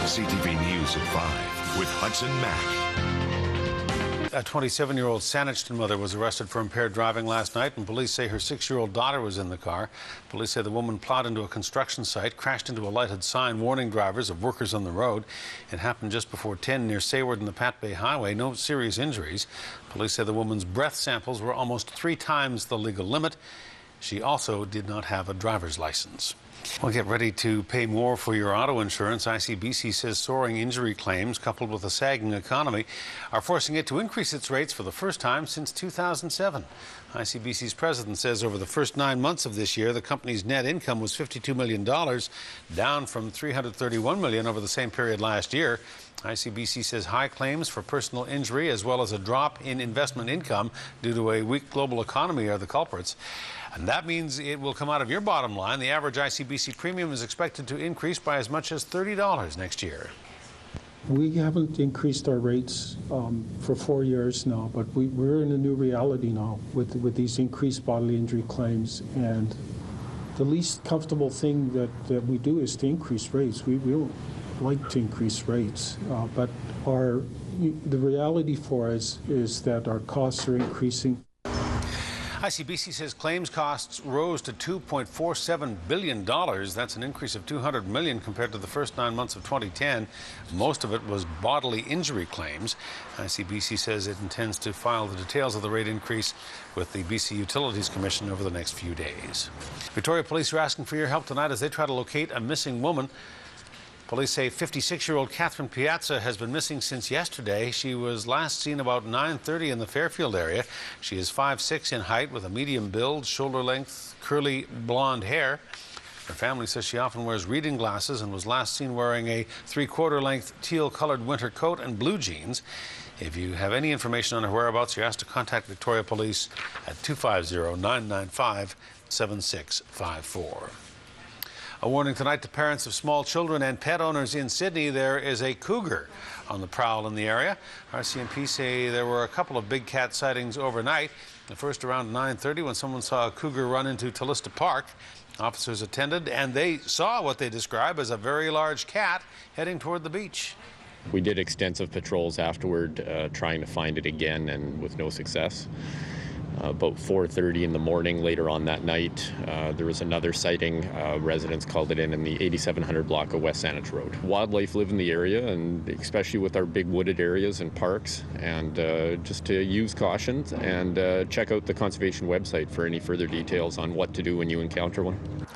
CTV News at 5 with Hudson Mack. A 27-year-old Saanich mother was arrested for impaired driving last night, and police say her 6-year-old daughter was in the car. Police say the woman plowed into a construction site, crashed into a lighted sign warning drivers of workers on the road. It happened just before 10 near Sayward and the Pat Bay Highway. No serious injuries. Police say the woman's breath samples were almost 3 times the legal limit. She also did not have a driver's license. Well, get ready to pay more for your auto insurance. ICBC says soaring injury claims, coupled with a sagging economy, are forcing it to increase its rates for the first time since 2007. ICBC's president says over the first 9 months of this year, the company's net income was $52 million, down from $331 million over the same period last year. ICBC says high claims for personal injury as well as a drop in investment income due to a weak global economy are the culprits. And that means it will come out of your bottom line. The average ICBC premium is expected to increase by as much as $30 next year. We haven't increased our rates for 4 years now, but we're in a new reality now with these increased bodily injury claims. And the least comfortable thing that we do is to increase rates. We don't like to increase rates, but the reality for us is that our costs are increasing. ICBC says claims costs rose to $2.47 billion. That's an increase of $200 million compared to the first 9 months of 2010. Most of it was bodily injury claims. ICBC says it intends to file the details of the rate increase with the BC Utilities Commission over the next few days. Victoria Police are asking for your help tonight as they try to locate a missing woman. Police say 56-year-old Catherine Piazza has been missing since yesterday. She was last seen about 9:30 in the Fairfield area. She is 5'6" in height with a medium build, shoulder-length, curly blonde hair. Her family says she often wears reading glasses and was last seen wearing a 3/4 length teal-colored winter coat and blue jeans. If you have any information on her whereabouts, you're asked to contact Victoria Police at 250-995-7654. A warning tonight to parents of small children and pet owners in Sydney. There is a cougar on the prowl in the area. RCMP say there were a couple of big cat sightings overnight. The first around 9:30 when someone saw a cougar run into Tallista Park. Officers attended and they saw what they describe as a very large cat heading toward the beach. We did extensive patrols afterward, trying to find it again, and with no success. About 4:30 in the morning later on that night, there was another sighting. Residents called it in the 8700 block of West Saanich Road. Wildlife live in the area, and especially with our big wooded areas and parks, and just to use caution and check out the conservation website for any further details on what to do when you encounter one.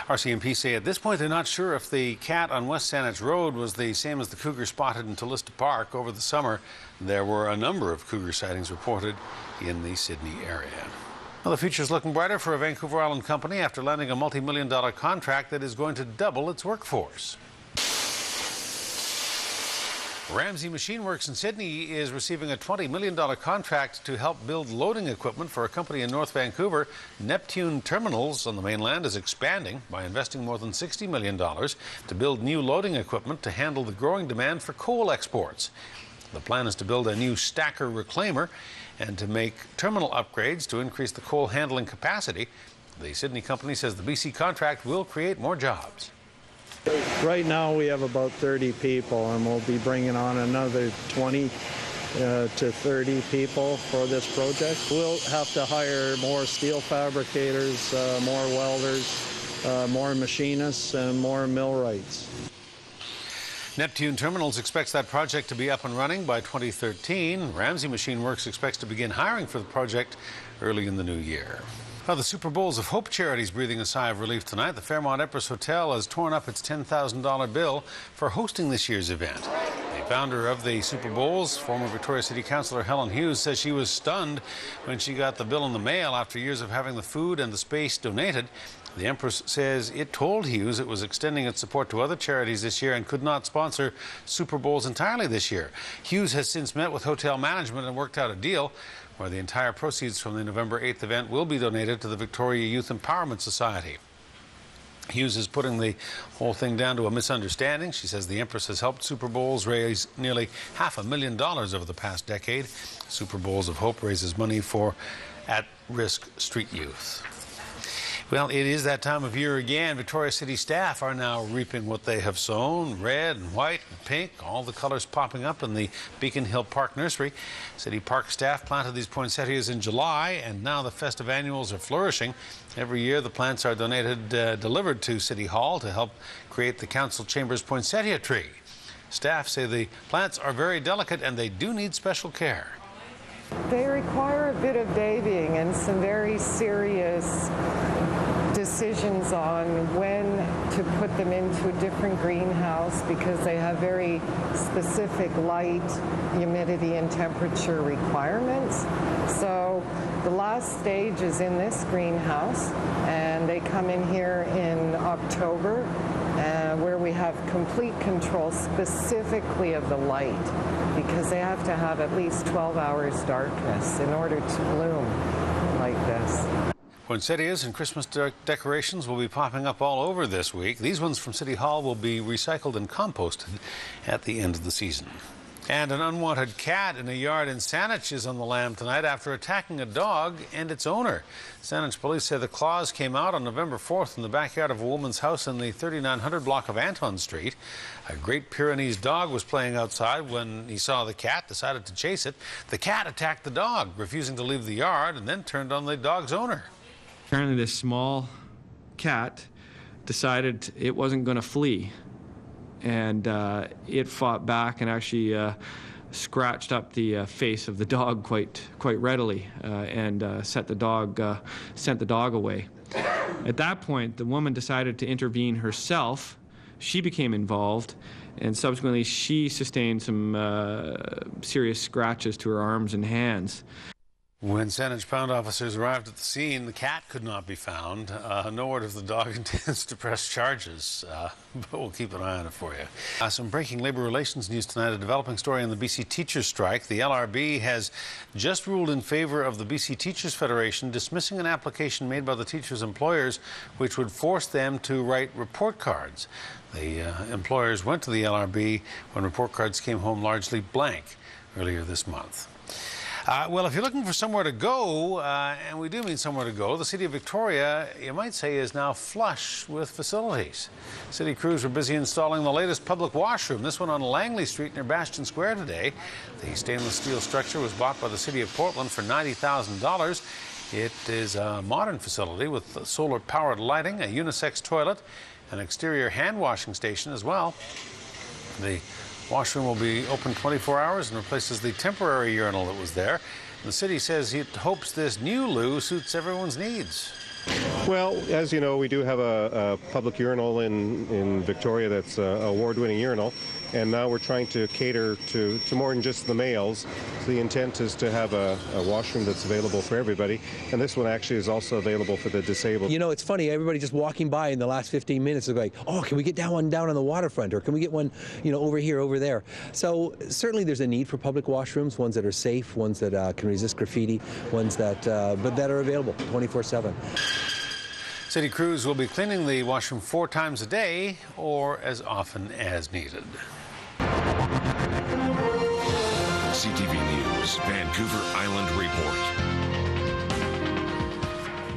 RCMP say at this point they're not sure if the cat on West Saanich Road was the same as the cougar spotted in Tallista Park over the summer. There were a number of cougar sightings reported in the Sydney area. Well, the future's looking brighter for a Vancouver Island company after landing a multi-million-dollar contract that is going to double its workforce. Ramsey Machine Works in Sydney is receiving a $20 million contract to help build loading equipment for a company in North Vancouver. Neptune Terminals on the mainland is expanding by investing more than $60 million to build new loading equipment to handle the growing demand for coal exports. The plan is to build a new stacker reclaimer and to make terminal upgrades to increase the coal handling capacity. The Sydney company says the BC contract will create more jobs. Right now we have about 30 people, and we'll be bringing on another 20 to 30 people for this project. We'll have to hire more steel fabricators, more welders, more machinists, and more millwrights. Neptune Terminals expects that project to be up and running by 2013. Ramsey Machine Works expects to begin hiring for the project early in the new year. Now, the Super Bowls of Hope charity is breathing a sigh of relief tonight. The Fairmont Empress Hotel has torn up its $10,000 bill for hosting this year's event. The founder of the Super Bowls, former Victoria City Councillor Helen Hughes, says she was stunned when she got the bill in the mail after years of having the food and the space donated. The Empress says it told Hughes it was extending its support to other charities this year and could not sponsor Super Bowls entirely this year. Hughes has since met with hotel management and worked out a deal where the entire proceeds from the November 8th event will be donated to the Victoria Youth Empowerment Society. Hughes is putting the whole thing down to a misunderstanding. She says the Empress has helped Super Bowls raise nearly $500,000 over the past decade. Super Bowls of Hope raises money for at-risk street youth. Well, it is that time of year again. Victoria City staff are now reaping what they have sown. Red and white and pink, all the colors popping up in the Beacon Hill Park Nursery. City Park staff planted these poinsettias in July, and now the festive annuals are flourishing. Every year the plants are delivered to City Hall to help create the Council Chamber's poinsettia tree. Staff say the plants are very delicate and they do need special care. They require a bit of babying and some very serious decisions on when to put them into a different greenhouse because they have very specific light, humidity, and temperature requirements. So the last stage is in this greenhouse, and they come in here in October, where we have complete control specifically of the light, because they have to have at least 12 hours darkness in order to bloom like this. Poinsettias and Christmas decorations will be popping up all over this week. These ones from City Hall will be recycled and composted at the end of the season. And an unwanted cat in a yard in Saanich is on the lam tonight after attacking a dog and its owner. Saanich police say the claws came out on November 4th in the backyard of a woman's house in the 3900 block of Anton Street. A Great Pyrenees dog was playing outside when he saw the cat, decided to chase it. The cat attacked the dog, refusing to leave the yard, and then turned on the dog's owner. Apparently this small cat decided it wasn't going to flee, and it fought back and actually scratched up the face of the dog quite readily, and sent the dog away. At that point, the woman decided to intervene herself. She became involved, and subsequently she sustained some serious scratches to her arms and hands. When Saanich Pound officers arrived at the scene, the cat could not be found. No word if the dog intends to press charges, but we'll keep an eye on it for you. Some breaking labor relations news tonight, a developing story on the BC Teachers strike. The LRB has just ruled in favor of the BC Teachers Federation, dismissing an application made by the teachers' employers which would force them to write report cards. The employers went to the LRB when report cards came home largely blank earlier this month. Well, if you're looking for somewhere to go, and we do mean somewhere to go, the City of Victoria, you might say, is now flush with facilities. City crews were busy installing the latest public washroom, this one on Langley Street near Bastion Square today. The stainless steel structure was bought by the City of Portland for $90,000. It is a modern facility with solar-powered lighting, a unisex toilet, an exterior hand-washing station as well. The washroom will be open 24 hours and replaces the temporary urinal that was there. The city says it hopes this new loo suits everyone's needs. Well, as you know, we do have a public urinal in Victoria that's an award-winning urinal, and now we're trying to cater to more than just the males. So the intent is to have a washroom that's available for everybody, and this one actually is also available for the disabled. You know, it's funny, everybody just walking by in the last 15 minutes is like, oh, can we get down on the waterfront, or can we get one, you know, over here, over there? So certainly there's a need for public washrooms, ones that are safe, ones that can resist graffiti, ones that, but that are available 24/7. City crews will be cleaning the washroom 4 times a day or as often as needed. CTV News, Vancouver Island Report.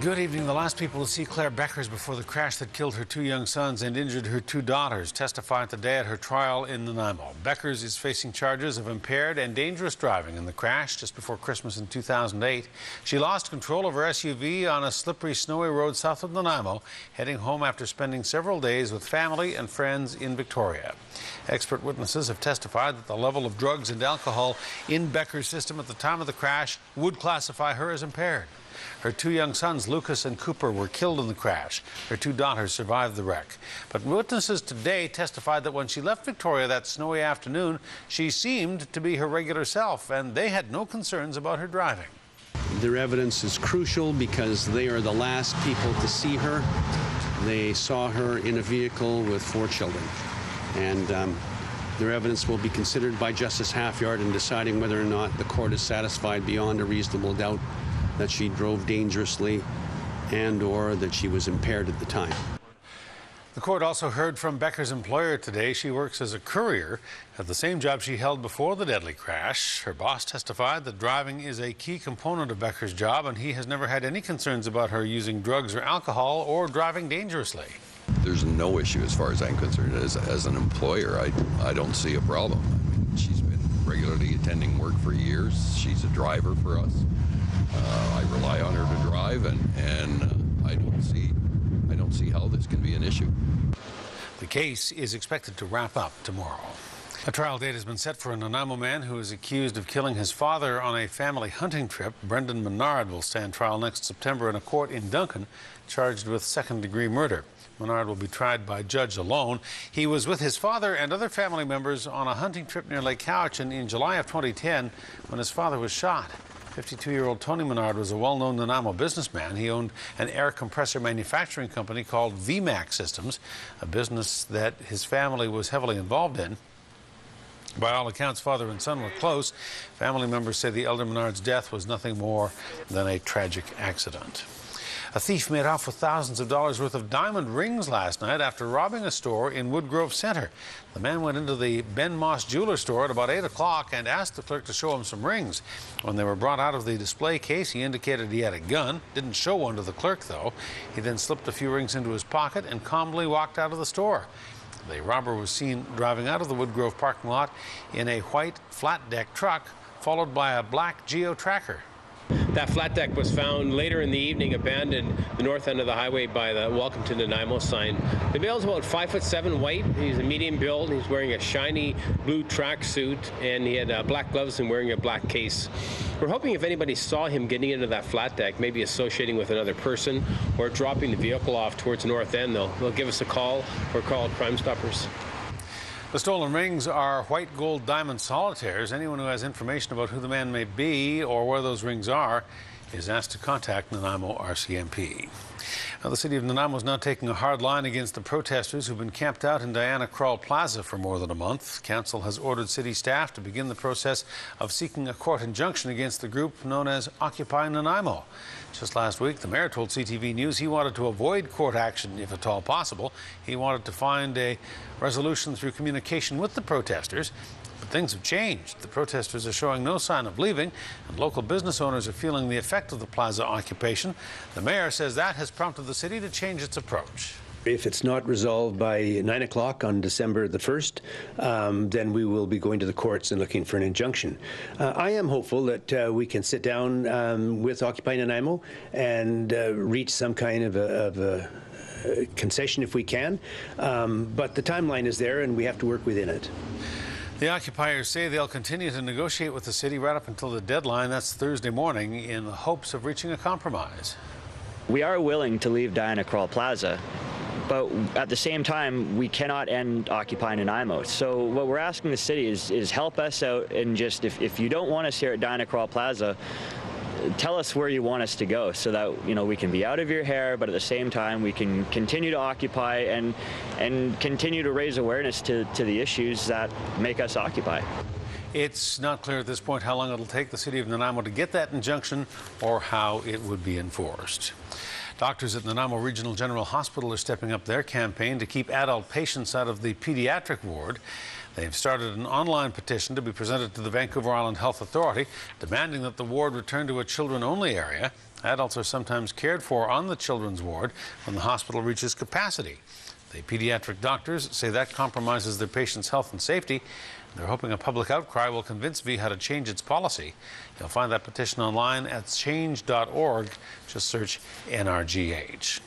Good evening. The last people to see Claire Beckers before the crash that killed her 2 young sons and injured her 2 daughters testified today at her trial in Nanaimo. Beckers is facing charges of impaired and dangerous driving in the crash just before Christmas in 2008. She lost control of her SUV on a slippery, snowy road south of Nanaimo, heading home after spending several days with family and friends in Victoria. Expert witnesses have testified that the level of drugs and alcohol in Beckers' system at the time of the crash would classify her as impaired. Her 2 young sons, Lucas and Cooper, were killed in the crash. Her 2 daughters survived the wreck. But witnesses today testified that when she left Victoria that snowy afternoon, she seemed to be her regular self, and they had no concerns about her driving. Their evidence is crucial because they are the last people to see her. They saw her in a vehicle with 4 children. And their evidence will be considered by Justice Halfyard in deciding whether or not the court is satisfied beyond a reasonable doubt that she drove dangerously and or that she was impaired at the time. The court also heard from Becker's employer today. She works as a courier at the same job she held before the deadly crash. Her boss testified that driving is a key component of Becker's job, and he has never had any concerns about her using drugs or alcohol or driving dangerously. There's no issue as far as I'm concerned. As an employer, I don't see a problem. I mean, she's been regularly attending work for years. She's a driver for us. I rely on her to drive, and I don't see how this can be an issue. The case is expected to wrap up tomorrow. A trial date has been set for a Nanaimo man who is accused of killing his father on a family hunting trip. Brendan Menard will stand trial next September in a court in Duncan, charged with second-degree murder. Menard will be tried by judge alone. He was with his father and other family members on a hunting trip near Lake Cowichan in July of 2010 when his father was shot. 52-year-old Tony Menard was a well-known Nanaimo businessman. He owned an air compressor manufacturing company called VMAX Systems, a business that his family was heavily involved in. By all accounts, father and son were close. Family members say the elder Menard's death was nothing more than a tragic accident. A thief made off with thousands of dollars worth of diamond rings last night after robbing a store in Woodgrove Centre. The man went into the Ben Moss jeweler store at about 8 o'clock and asked the clerk to show him some rings. When they were brought out of the display case, he indicated he had a gun. Didn't show one to the clerk, though. He then slipped a few rings into his pocket and calmly walked out of the store. The robber was seen driving out of the Woodgrove parking lot in a white flat-deck truck, followed by a black Geo Tracker. That flat deck was found later in the evening, abandoned the north end of the highway by the Welcome to Nanaimo sign. The male's about 5'7" white. He's a medium build. He's wearing a shiny blue tracksuit, and he had black gloves and wearing a black case. We're hoping if anybody saw him getting into that flat deck, maybe associating with another person or dropping the vehicle off towards the north end, they'll give us a call or call Crime Stoppers. The stolen rings are white gold diamond solitaires. Anyone who has information about who the man may be or where those rings are is asked to contact Nanaimo RCMP. Now, the city of Nanaimo is now taking a hard line against the protesters who've been camped out in Diana Krall Plaza for more than a month. Council has ordered city staff to begin the process of seeking a court injunction against the group known as Occupy Nanaimo. Just last week, the mayor told CTV News he wanted to avoid court action if at all possible. He wanted to find a resolution through communication with the protesters. But things have changed. The protesters are showing no sign of leaving, and local business owners are feeling the effect of the plaza occupation. The mayor says that has prompted the city to change its approach. If it's not resolved by 9 o'clock on December the 1st, then we will be going to the courts and looking for an injunction. I am hopeful that we can sit down with Occupy Nanaimo and reach some kind of a concession if we can, but the timeline is there and we have to work within it. The occupiers say they'll continue to negotiate with the city right up until the deadline, that's Thursday morning, in the hopes of reaching a compromise. We are willing to leave Diana Krall Plaza, but at the same time, we cannot end Occupy Nanaimo. So what we're asking the city is help us out, and just if you don't want us here at Diana Krall Plaza, tell us where you want us to go so that, you know, we can be out of your hair, but at the same time we can continue to occupy and continue to raise awareness to the issues that make us occupy. It's not clear at this point how long it'll take the city of Nanaimo to get that injunction or how it would be enforced. Doctors at Nanaimo Regional General Hospital are stepping up their campaign to keep adult patients out of the pediatric ward. They've started an online petition to be presented to the Vancouver Island Health Authority, demanding that the ward return to a children-only area. Adults are sometimes cared for on the children's ward when the hospital reaches capacity. The pediatric doctors say that compromises their patients' health and safety. They're hoping a public outcry will convince VHA to change its policy. You'll find that petition online at change.org. Just search NRGH.